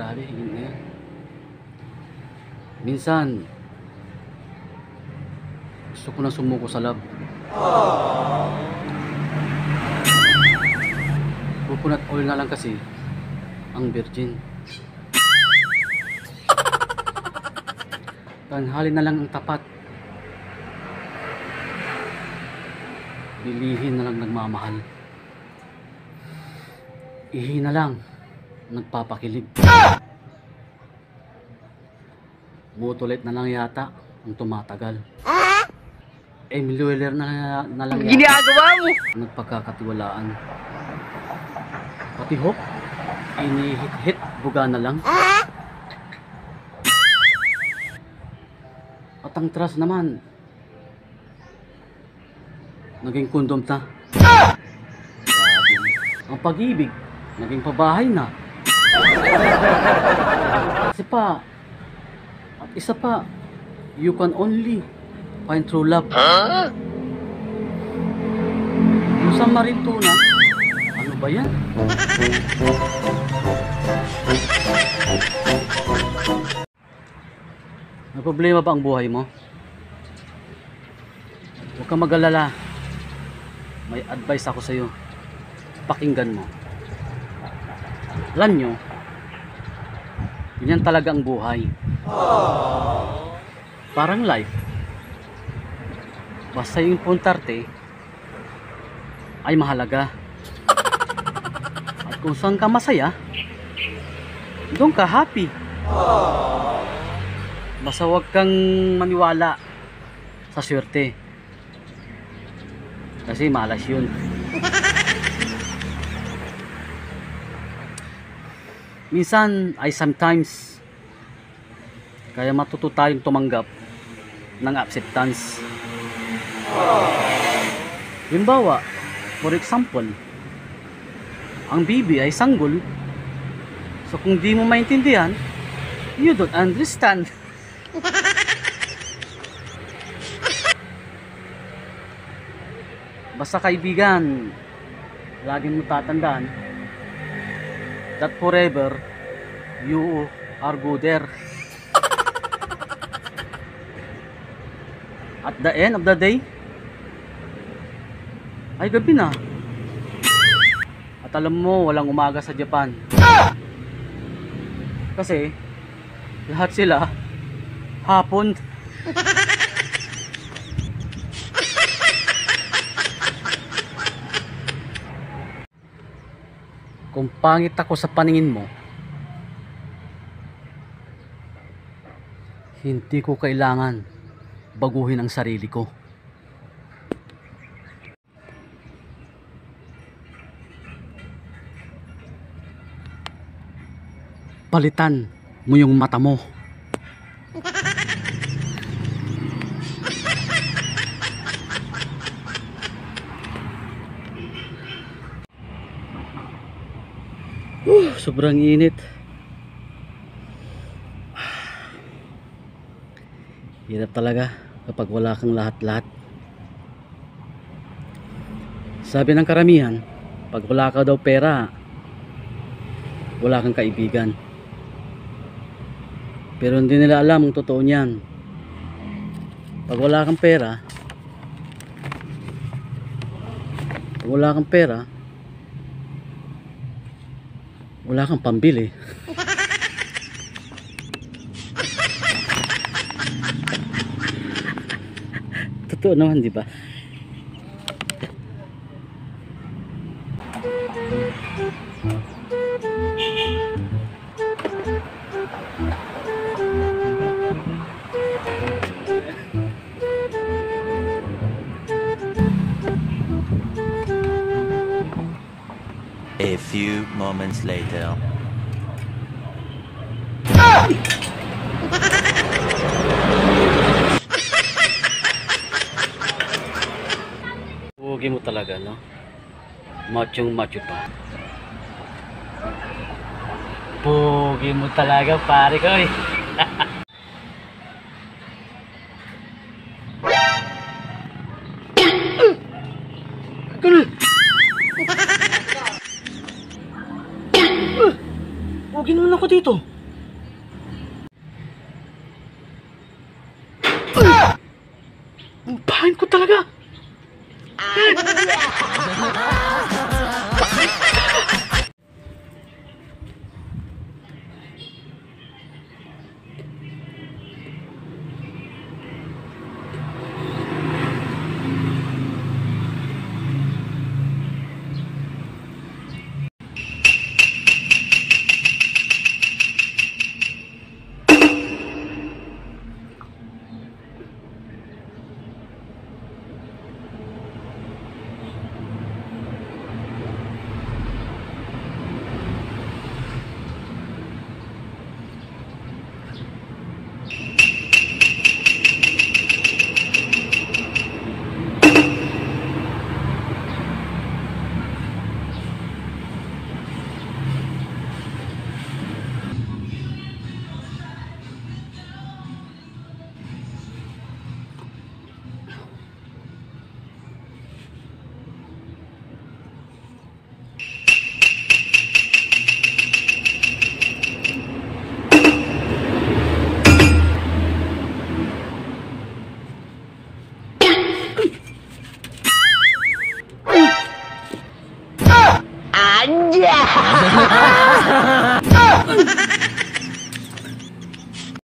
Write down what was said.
Grabe, higit na yan. Minsan, gusto ko na sumuko sa love. Coconut oil na lang kasi ang virgin. Tanghali na lang ang tapat. Bilihin na lang nagmamahal. Ihi na lang nagpapakilig. Mutulit na lang yata ang tumatagal. Emilio Weller na lang yata Ginagawa mo! nagpagkakatiwalaan. Pati Hope, inihit-hit buga na lang. At ang trust naman, naging kondom na. Ang pag-ibig, naging pabahay na. Kasi pa, at isa pa, you can only find true love. Yung sa Marintuna, ano ba yan? May problema ba ang buhay mo? Huwag kang mag-alala. May advice ako sa iyo. Pakinggan mo. Alam nyo, ganyan talaga ang buhay. Parang life. Basta yung puntarte ay mahalaga. At kung saan ka masaya, doon ka happy. Basta huwag kang maniwala sa swerte. Kasi malas yun. Minsan ay sometimes kaya matuto tayong tumanggap ng acceptance. Halimbawa, for example, ang bibi ay sanggol. So kung di mo maintindihan, you don't understand. Basta kaibigan, lagi mo tatandaan that forever you are good there. At the end of the day ay gabi na. At alam mo, walang umaga sa Japan. Kasi lahat sila hapon. Kung pangit ako sa paningin mo, hindi ko kailangan baguhin ang sarili ko. Palitan mo yung mata mo. Sobrang init. Hirap talaga kapag wala kang lahat-lahat. Sabi ng karamihan, pag wala ka daw pera, wala kang kaibigan. Pero hindi nila alam ang totoo niyan. Pag wala kang pera, wala kang pambili. Totoo naman, di ba? A few moments later. Pugi mo talaga, no? Machong macho pa. Pugi mo talaga, pare ko eh. Pugi naman ako dito. Anja!